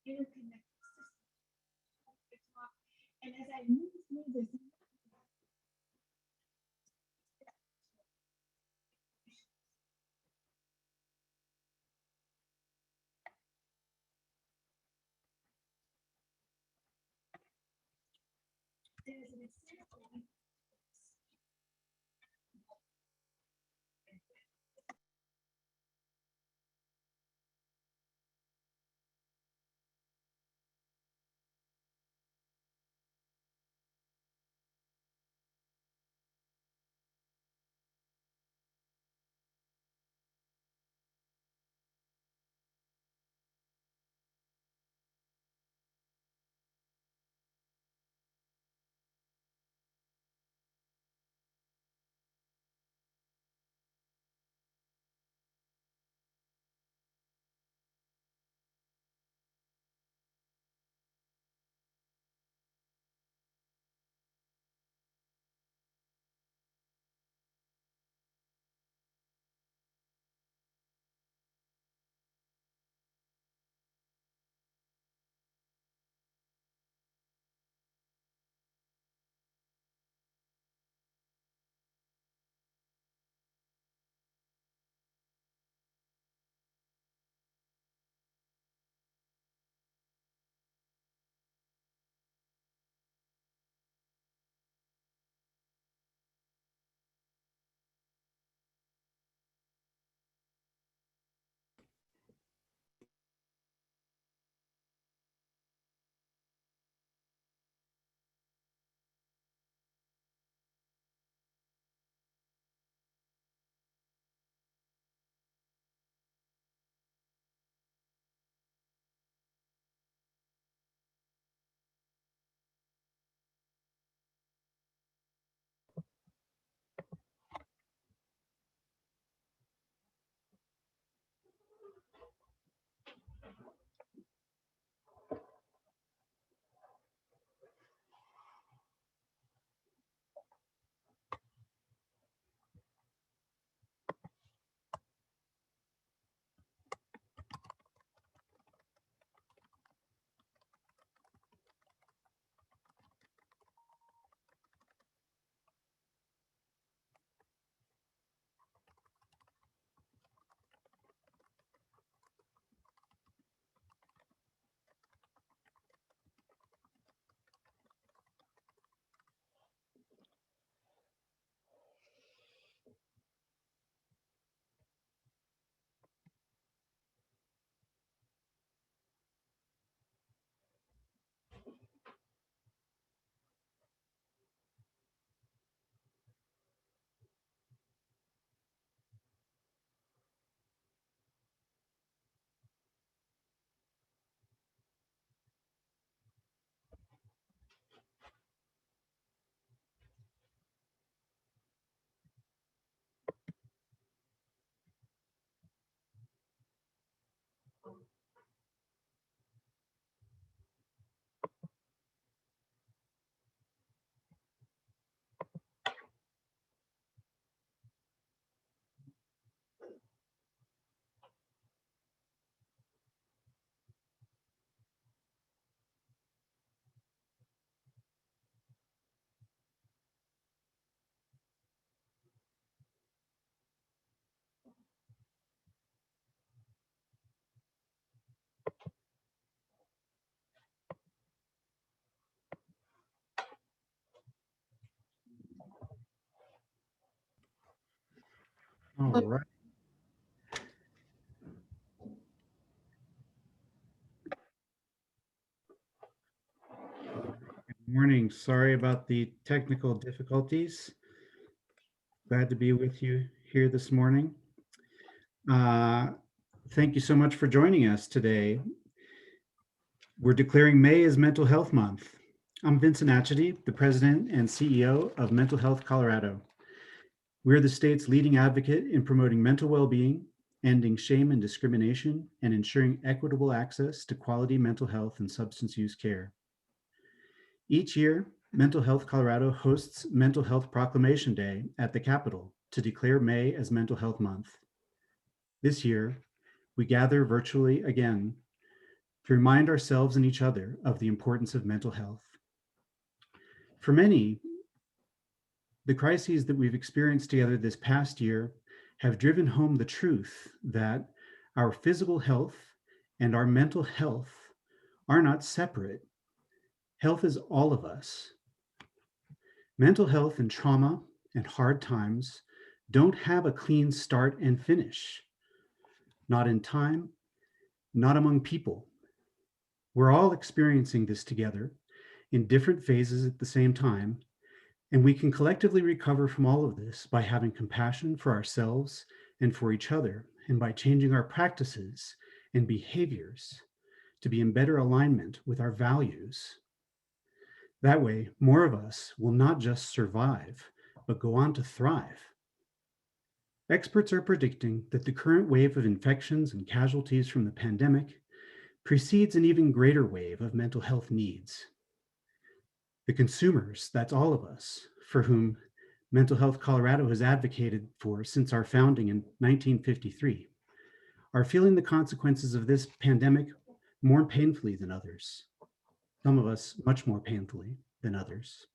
And as I move through this, there's an example. All right. Good morning. Sorry about the technical difficulties. Glad to be with you here this morning. Thank you so much for joining us today. We're declaring May as Mental Health Month. I'm Vincent Atchity, the President and CEO of Mental Health Colorado. We're the state's leading advocate in promoting mental well-being, ending shame and discrimination, and ensuring equitable access to quality mental health and substance use care. Each year, Mental Health Colorado hosts Mental Health Proclamation Day at the Capitol to declare May as Mental Health Month. This year, we gather virtually again to remind ourselves and each other of the importance of mental health. For many, the crises that we've experienced together this past year have driven home the truth that our physical health and our mental health are not separate. Health is all of us. Mental health and trauma and hard times don't have a clean start and finish. Not in time, not among people. We're all experiencing this together in different phases at the same time, and we can collectively recover from all of this by having compassion for ourselves and for each other, and by changing our practices and behaviors to be in better alignment with our values. That way, more of us will not just survive, but go on to thrive. Experts are predicting that the current wave of infections and casualties from the pandemic precedes an even greater wave of mental health needs. The consumers, that's all of us, for whom Mental Health Colorado has advocated for since our founding in 1953, are feeling the consequences of this pandemic more painfully than others. Some of us much more painfully than others,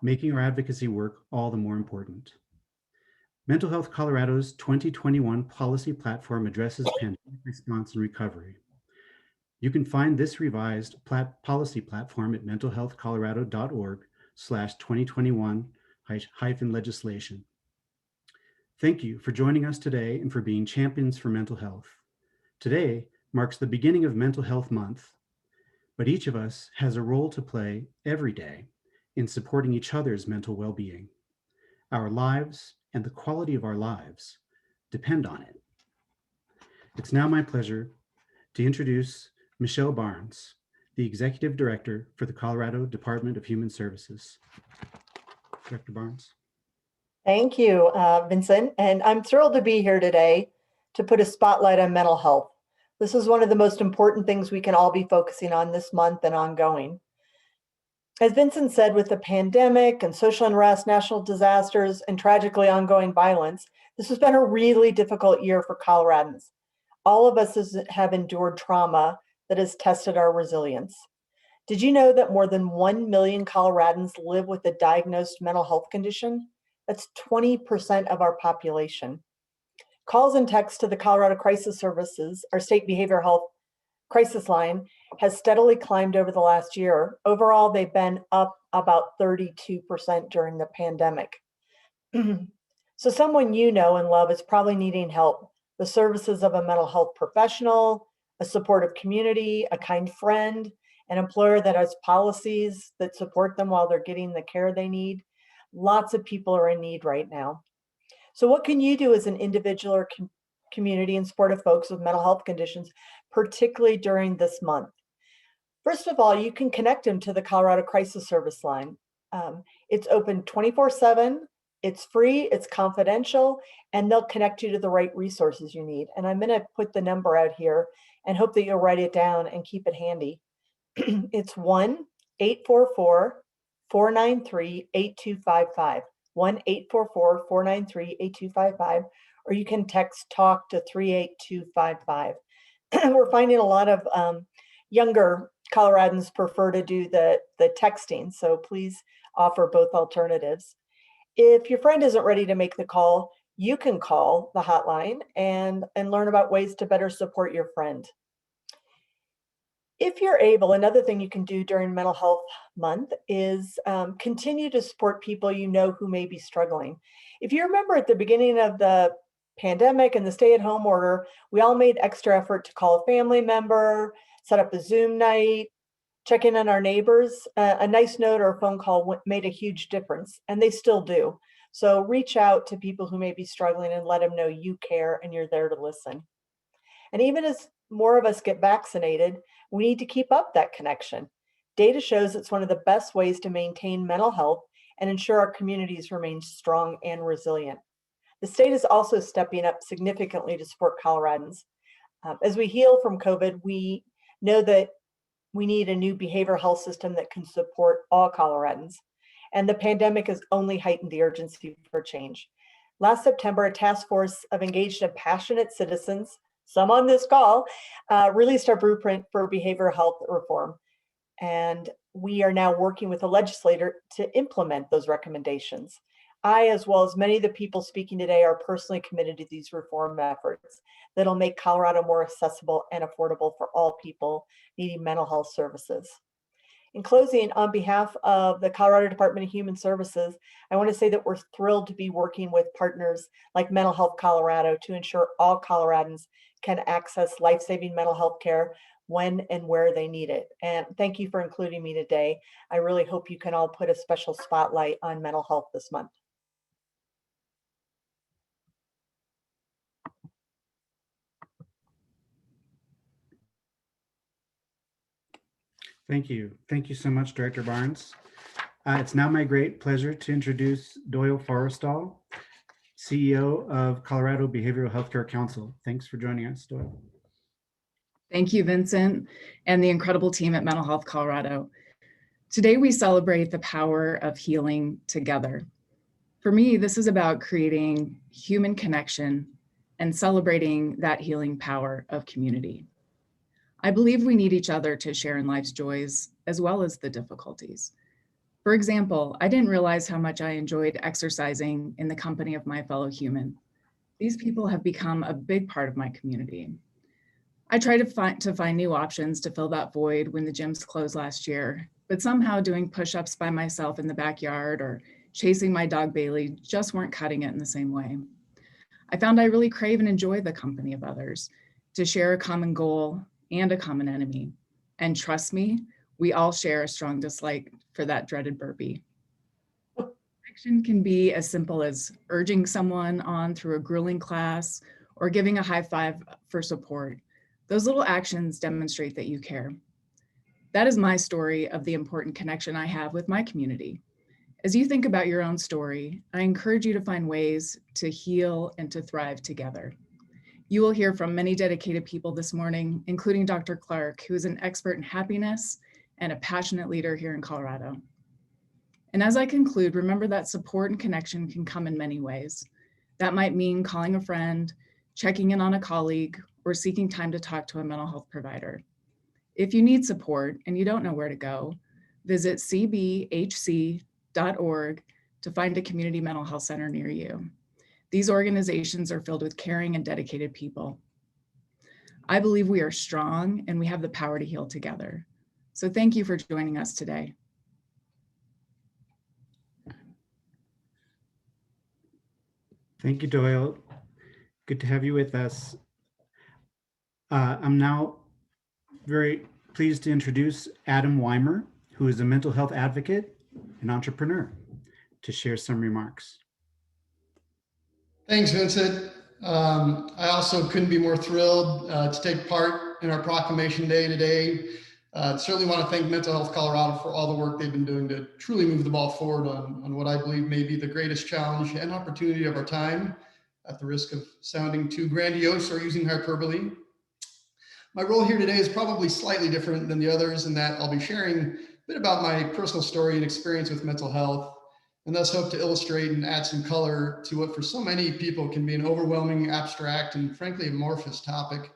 making our advocacy work all the more important. Mental Health Colorado's 2021 policy platform addresses pandemic response and recovery. You can find this revised policy platform at mentalhealthcolorado.org/2021-legislation. Thank you for joining us today and for being champions for mental health. Today marks the beginning of Mental Health Month, but each of us has a role to play every day in supporting each other's mental well-being. Our lives and the quality of our lives depend on it. It's now my pleasure to introduce Michelle Barnes, the Executive Director for the Colorado Department of Human Services. Director Barnes. Thank you, Vincent. And I'm thrilled to be here today to put a spotlight on mental health. This is one of the most important things we can all be focusing on this month and ongoing. As Vincent said, with the pandemic and social unrest, national disasters, and tragically ongoing violence, this has been a really difficult year for Coloradans. All of us have endured trauma that has tested our resilience. Did you know that more than 1 million Coloradans live with a diagnosed mental health condition? That's 20% of our population. Calls and texts to the Colorado Crisis Services, our state behavioral health crisis line, has steadily climbed over the last year. Overall, they've been up about 32% during the pandemic. So someone you know and love is probably needing help. The services of a mental health professional, a supportive community, a kind friend, an employer that has policies that support them while they're getting the care they need. Lots of people are in need right now. So what can you do as an individual or community in support of folks with mental health conditions, particularly during this month? First of all, you can connect them to the Colorado Crisis Service line. It's open 24/7, it's free, it's confidential, and they'll connect you to the right resources you need. And I'm gonna put the number out here and hope that you'll write it down and keep it handy. It's 1-844-493-8255, 1-844-493-8255, or you can text TALK to 38255. We're finding a lot of younger Coloradans prefer to do the texting, so please offer both alternatives. If your friend isn't ready to make the call, you can call the hotline and learn about ways to better support your friend. If you're able, another thing you can do during Mental Health Month is continue to support people you know who may be struggling. If you remember at the beginning of the pandemic and the stay-at-home order, we all made extra effort to call a family member, set up a Zoom night, check in on our neighbors. A nice note or a phone call made a huge difference, and they still do. So reach out to people who may be struggling and let them know you care and you're there to listen. And even as more of us get vaccinated, we need to keep up that connection. Data shows it's one of the best ways to maintain mental health and ensure our communities remain strong and resilient. The state is also stepping up significantly to support Coloradans. As we heal from COVID, we know that we need a new behavioral health system that can support all Coloradans. And the pandemic has only heightened the urgency for change. Last September, a task force of engaged and passionate citizens some on this call, released our blueprint for behavioral health reform. And we are now working with a legislator to implement those recommendations. I, as well as many of the people speaking today, are personally committed to these reform efforts that'll make Colorado more accessible and affordable for all people needing mental health services. In closing, on behalf of the Colorado Department of Human Services, I want to say that we're thrilled to be working with partners like Mental Health Colorado to ensure all Coloradans can access life-saving mental health care when and where they need it. And thank you for including me today. I really hope you can all put a special spotlight on mental health this month. Thank you. Thank you so much, Director Barnes. It's now my great pleasure to introduce Doyle Forrestall, CEO of Colorado Behavioral Healthcare Council. Thanks for joining us, Doyle. Thank you, Vincent, and the incredible team at Mental Health Colorado. Today, we celebrate the power of healing together. For me, this is about creating human connection and celebrating that healing power of community. I believe we need each other to share in life's joys as well as the difficulties. For example, I didn't realize how much I enjoyed exercising in the company of my fellow human. These people have become a big part of my community. I tried to find new options to fill that void when the gyms closed last year, but somehow doing push-ups by myself in the backyard or chasing my dog Bailey just weren't cutting it in the same way. I found I really crave and enjoy the company of others, to share a common goal and a common enemy. And trust me, we all share a strong dislike for that dreaded burpee. Action can be as simple as urging someone on through a grueling class or giving a high five for support. Those little actions demonstrate that you care. That is my story of the important connection I have with my community. As you think about your own story, I encourage you to find ways to heal and to thrive together. You will hear from many dedicated people this morning, including Dr. Clark, who is an expert in happiness and a passionate leader here in Colorado. And as I conclude, remember that support and connection can come in many ways. That might mean calling a friend, checking in on a colleague, or seeking time to talk to a mental health provider. If you need support and you don't know where to go, visit cbhc.org to find a community mental health center near you. These organizations are filled with caring and dedicated people. I believe we are strong and we have the power to heal together. So thank you for joining us today. Thank you, Doyle. Good to have you with us. I'm now very pleased to introduce Adam Weimer, who is a mental health advocate and entrepreneur, to share some remarks. Thanks, Vincent. I also couldn't be more thrilled to take part in our Proclamation Day today. Certainly want to thank Mental Health Colorado for all the work they've been doing to truly move the ball forward on what I believe may be the greatest challenge and opportunity of our time, at the risk of sounding too grandiose or using hyperbole. My role here today is probably slightly different than the others in that I'll be sharing a bit about my personal story and experience with mental health, and thus hope to illustrate and add some color to what for so many people can be an overwhelming, abstract, and frankly amorphous topic.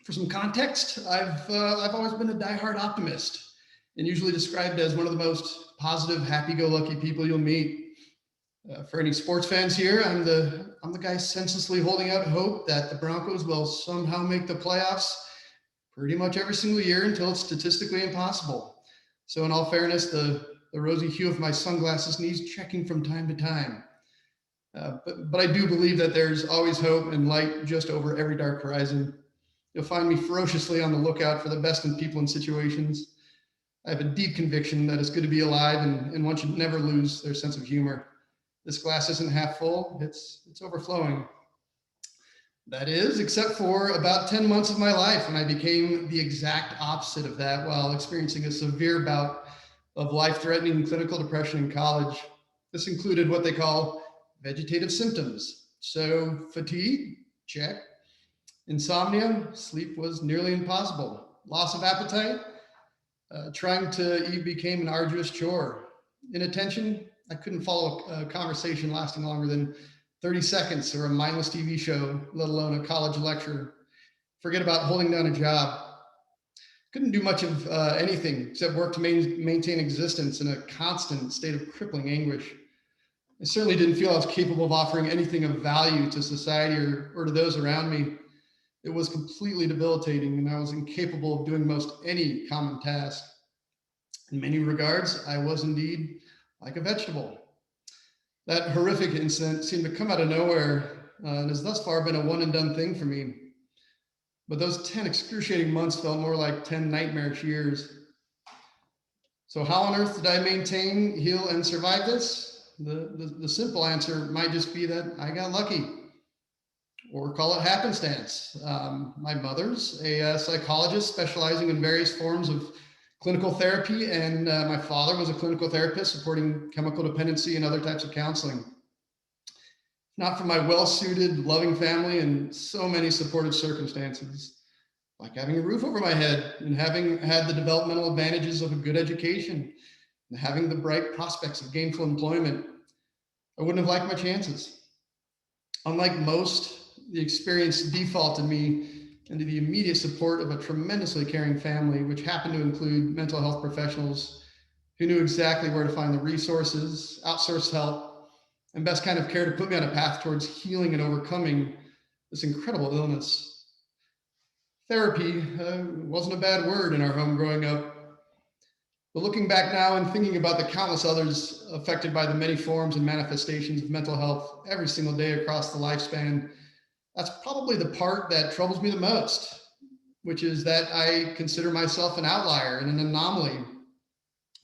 For some context, I've always been a diehard optimist and usually described as one of the most positive, happy-go-lucky people you'll meet. For any sports fans here, I'm the guy senselessly holding out hope that the Broncos will somehow make the playoffs pretty much every single year until it's statistically impossible. So in all fairness, the rosy hue of my sunglasses needs checking from time to time. But I do believe that there's always hope and light just over every dark horizon. You'll find me ferociously on the lookout for the best in people and situations. I have a deep conviction that it's good to be alive and one should never lose their sense of humor. This glass isn't half full, it's overflowing. That is, except for about 10 months of my life when I became the exact opposite of that while experiencing a severe bout of life-threatening clinical depression in college. This included what they call vegetative symptoms. So fatigue, check. Insomnia, sleep was nearly impossible. Loss of appetite, trying to eat became an arduous chore. Inattention, I couldn't follow a conversation lasting longer than 30 seconds or a mindless TV show, let alone a college lecture. Forget about holding down a job. Couldn't do much of anything except work to maintain existence in a constant state of crippling anguish. I certainly didn't feel I was capable of offering anything of value to society or to those around me. It was completely debilitating, and I was incapable of doing most any common task. In many regards, I was indeed like a vegetable. That horrific incident seemed to come out of nowhere and has thus far been a one and done thing for me. But those 10 excruciating months felt more like 10 nightmarish years. So how on earth did I maintain, heal, and survive this? The simple answer might just be that I got lucky, or call it happenstance. My mother's a psychologist specializing in various forms of clinical therapy, and my father was a clinical therapist supporting chemical dependency and other types of counseling. Not for my well-suited, loving family and so many supportive circumstances, like having a roof over my head and having had the developmental advantages of a good education and having the bright prospects of gainful employment, I wouldn't have liked my chances. Unlike most, the experience defaulted me into the immediate support of a tremendously caring family, which happened to include mental health professionals who knew exactly where to find the resources, outsourced help, and best kind of care to put me on a path towards healing and overcoming this incredible illness. Therapy wasn't a bad word in our home growing up. But looking back now and thinking about the countless others affected by the many forms and manifestations of mental health every single day across the lifespan, that's probably the part that troubles me the most, which is that I consider myself an outlier and an anomaly.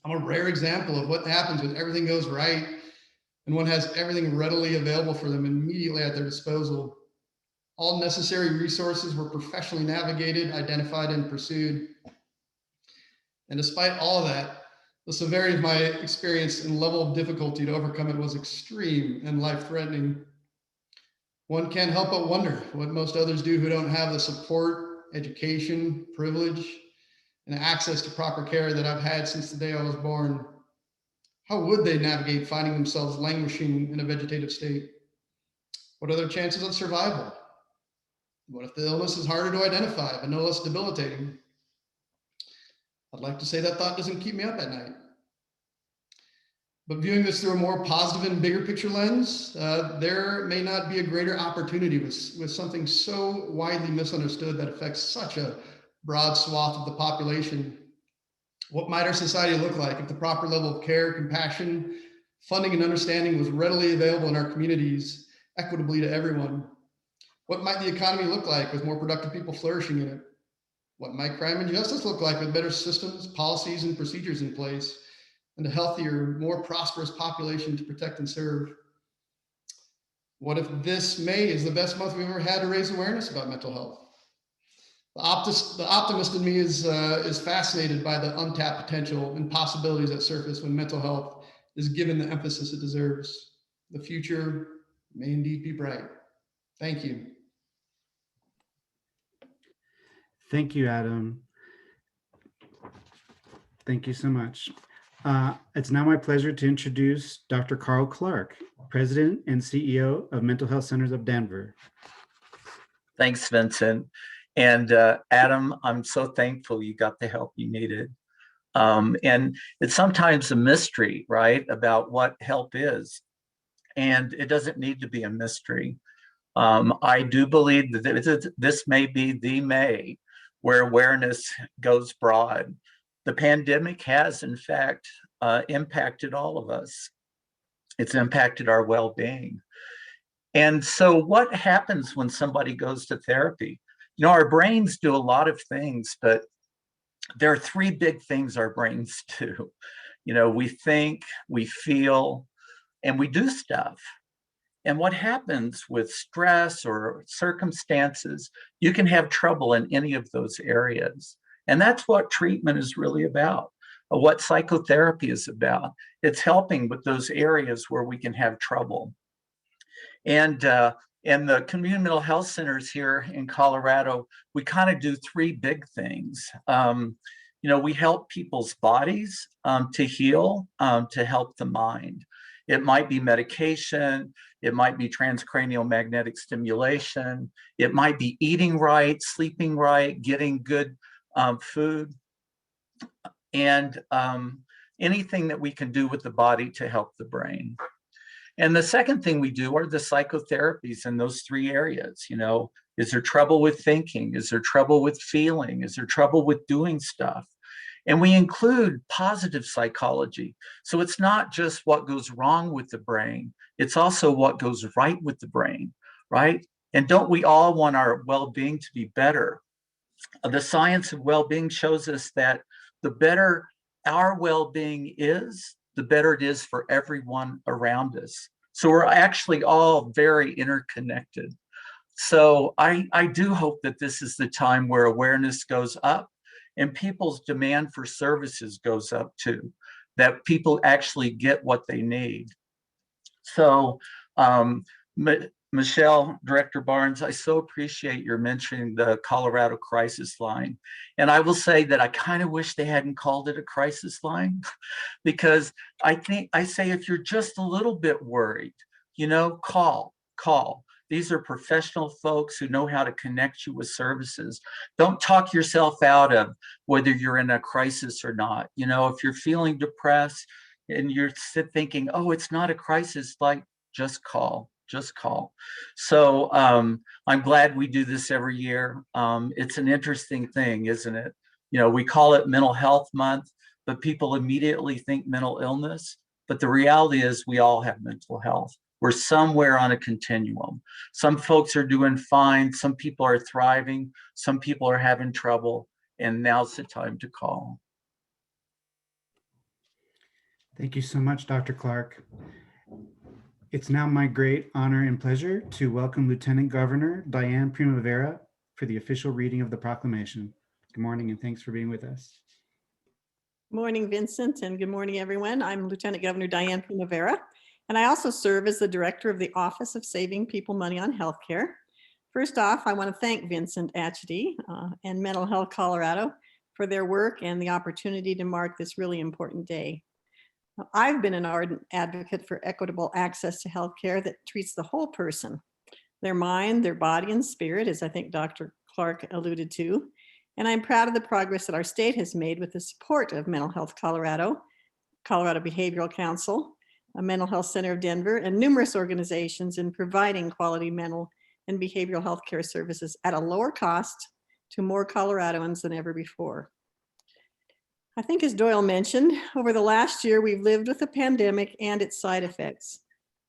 I'm a rare example of what happens when everything goes right and one has everything readily available for them immediately at their disposal. All necessary resources were professionally navigated, identified, and pursued. And despite all of that, the severity of my experience and level of difficulty to overcome it was extreme and life-threatening. One can't help but wonder what most others do who don't have the support, education, privilege, and access to proper care that I've had since the day I was born. How would they navigate finding themselves languishing in a vegetative state? What are their chances of survival? What if the illness is harder to identify, but no less debilitating? I'd like to say that thought doesn't keep me up at night. But viewing this through a more positive and bigger picture lens, there may not be a greater opportunity with something so widely misunderstood that affects such a broad swath of the population. What might our society look like if the proper level of care, compassion, funding, and understanding was readily available in our communities, equitably to everyone? What might the economy look like with more productive people flourishing in it? What might crime and justice look like with better systems, policies, and procedures in place, and a healthier, more prosperous population to protect and serve? What if this May is the best month we've ever had to raise awareness about mental health? The optimist in me is fascinated by the untapped potential and possibilities that surface when mental health is given the emphasis it deserves. The future may indeed be bright. Thank you. Thank you, Adam. Thank you so much. It's now my pleasure to introduce Dr. Carl Clark, President and CEO of Mental Health Centers of Denver. Thanks, Vincent. And Adam, I'm so thankful you got the help you needed. And it's sometimes a mystery, right, about what help is. And it doesn't need to be a mystery. I do believe that this may be the May where awareness goes broad. The pandemic has, in fact, impacted all of us. It's impacted our well-being. And so what happens when somebody goes to therapy? You know, our brains do a lot of things, but there are three big things our brains do. You know, we think, we feel, and we do stuff. And what happens with stress or circumstances, you can have trouble in any of those areas. And that's what treatment is really about, what psychotherapy is about. It's helping with those areas where we can have trouble. And the community mental health centers here in Colorado, we kind of do three big things. You know, we help people's bodies to heal, to help the mind. It might be medication. It might be transcranial magnetic stimulation. It might be eating right, sleeping right, getting good food, and anything that we can do with the body to help the brain. And the second thing we do are the psychotherapies in those three areas. You know, is there trouble with thinking? Is there trouble with feeling? Is there trouble with doing stuff? And we include positive psychology. So it's not just what goes wrong with the brain, it's also what goes right with the brain, right? And don't we all want our well-being to be better? The science of well-being shows us that the better our well-being is, the better it is for everyone around us. So we're actually all very interconnected. So I do hope that this is the time where awareness goes up and people's demand for services goes up too, that people actually get what they need. So Michelle, Director Barnes, I so appreciate your mentioning the Colorado crisis line. And I will say that I kind of wish they hadn't called it a crisis line because I say if you're just a little bit worried, you know, call. These are professional folks who know how to connect you with services. Don't talk yourself out of whether you're in a crisis or not. You know, if you're feeling depressed and you're thinking, oh, it's not a crisis, like just call. So I'm glad we do this every year. It's an interesting thing, isn't it? You know, we call it Mental Health Month, but people immediately think mental illness. But the reality is we all have mental health. We're somewhere on a continuum. Some folks are doing fine. Some people are thriving. Some people are having trouble. And now's the time to call. Thank you so much, Dr. Clark. It's now my great honor and pleasure to welcome Lieutenant Governor Dianne Prima for the official reading of the proclamation. Good morning and thanks for being with us. Morning, Vincent, and good morning, everyone. I'm Lieutenant Governor Dianne Prima, and I also serve as the Director of the Office of Saving People Money on Healthcare. First off, I want to thank Vincent Atchity and Mental Health Colorado for their work and the opportunity to mark this really important day. I've been an ardent advocate for equitable access to healthcare that treats the whole person, their mind, their body, and spirit, as I think Dr. Clark alluded to. And I'm proud of the progress that our state has made with the support of Mental Health Colorado, Colorado Behavioral Council, a Mental Health Center of Denver, and numerous organizations in providing quality mental and behavioral health care services at a lower cost to more Coloradoans than ever before. I think as Doyle mentioned, over the last year, we've lived with the pandemic and its side effects,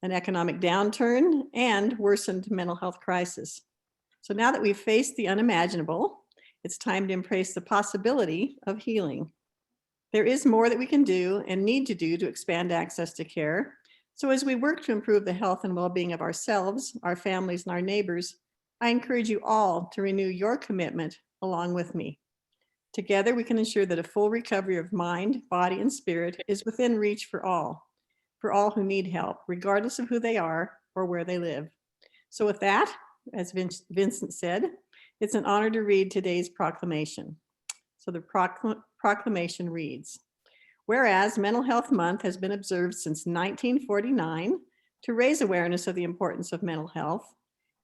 an economic downturn and worsened mental health crisis. So now that we've faced the unimaginable, it's time to embrace the possibility of healing. There is more that we can do and need to do to expand access to care. So as we work to improve the health and well-being of ourselves, our families, and our neighbors, I encourage you all to renew your commitment along with me. Together, we can ensure that a full recovery of mind, body, and spirit is within reach for all who need help, regardless of who they are or where they live. So with that, as Vincent said, it's an honor to read today's proclamation. So the proclamation reads, whereas Mental Health Month has been observed since 1949 to raise awareness of the importance of mental health,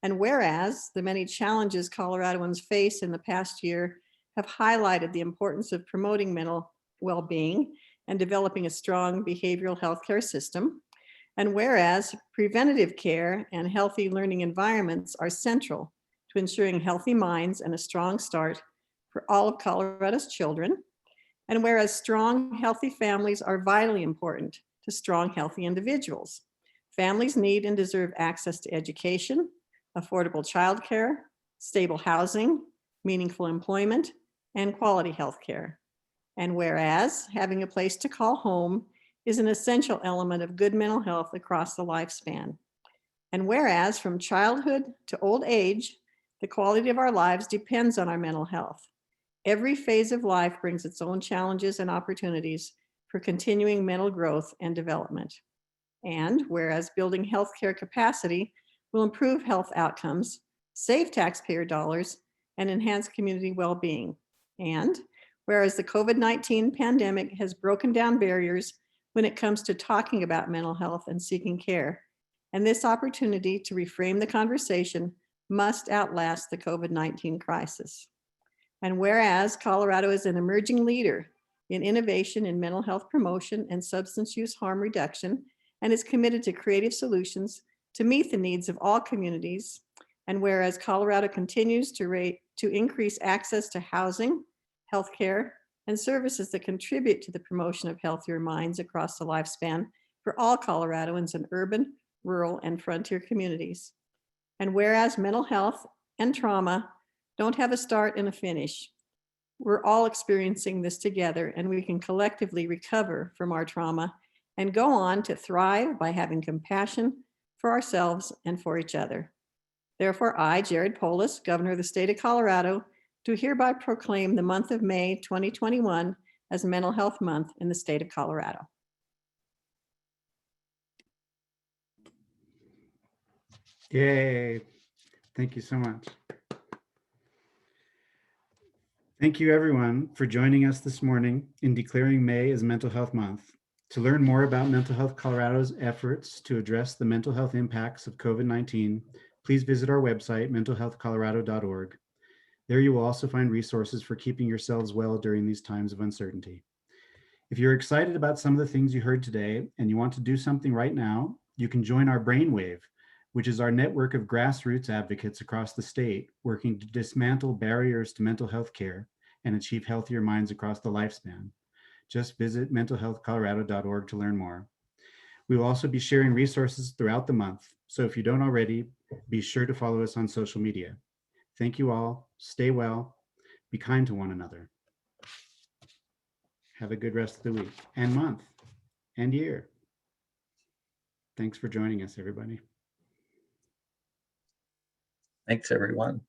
and whereas the many challenges Coloradoans face in the past year have highlighted the importance of promoting mental well-being and developing a strong behavioral health care system, and whereas preventative care and healthy learning environments are central to ensuring healthy minds and a strong start for all of Colorado's children, and whereas strong, healthy families are vitally important to strong, healthy individuals. Families need and deserve access to education, affordable childcare, stable housing, meaningful employment, and quality health care. And whereas having a place to call home is an essential element of good mental health across the lifespan. And whereas from childhood to old age, the quality of our lives depends on our mental health. Every phase of life brings its own challenges and opportunities for continuing mental growth and development. And whereas building healthcare capacity will improve health outcomes, save taxpayer dollars, and enhance community well-being. And whereas the COVID-19 pandemic has broken down barriers when it comes to talking about mental health and seeking care. And this opportunity to reframe the conversation must outlast the COVID-19 crisis. And whereas Colorado is an emerging leader in innovation in mental health promotion and substance use harm reduction, and is committed to creative solutions to meet the needs of all communities. And whereas Colorado continues to increase access to housing, healthcare, and services that contribute to the promotion of healthier minds across the lifespan for all Coloradoans in urban, rural, and frontier communities. And whereas mental health and trauma don't have a start and a finish, we're all experiencing this together, and we can collectively recover from our trauma and go on to thrive by having compassion for ourselves and for each other. Therefore, I, Jared Polis, Governor of the State of Colorado, do hereby proclaim the month of May 2021 as Mental Health Month in the state of Colorado. Yay. Thank you so much. Thank you everyone for joining us this morning in declaring May as Mental Health Month. To learn more about Mental Health Colorado's efforts to address the mental health impacts of COVID-19, please visit our website, mentalhealthcolorado.org. There you will also find resources for keeping yourselves well during these times of uncertainty. If you're excited about some of the things you heard today and you want to do something right now, you can join our Brainwave, which is our network of grassroots advocates across the state working to dismantle barriers to mental health care and achieve healthier minds across the lifespan. Just visit mentalhealthcolorado.org to learn more. We will also be sharing resources throughout the month, so if you don't already, be sure to follow us on social media. Thank you all. Stay well. Be kind to one another. Have a good rest of the week and month and year. Thanks for joining us, everybody. Thanks, everyone.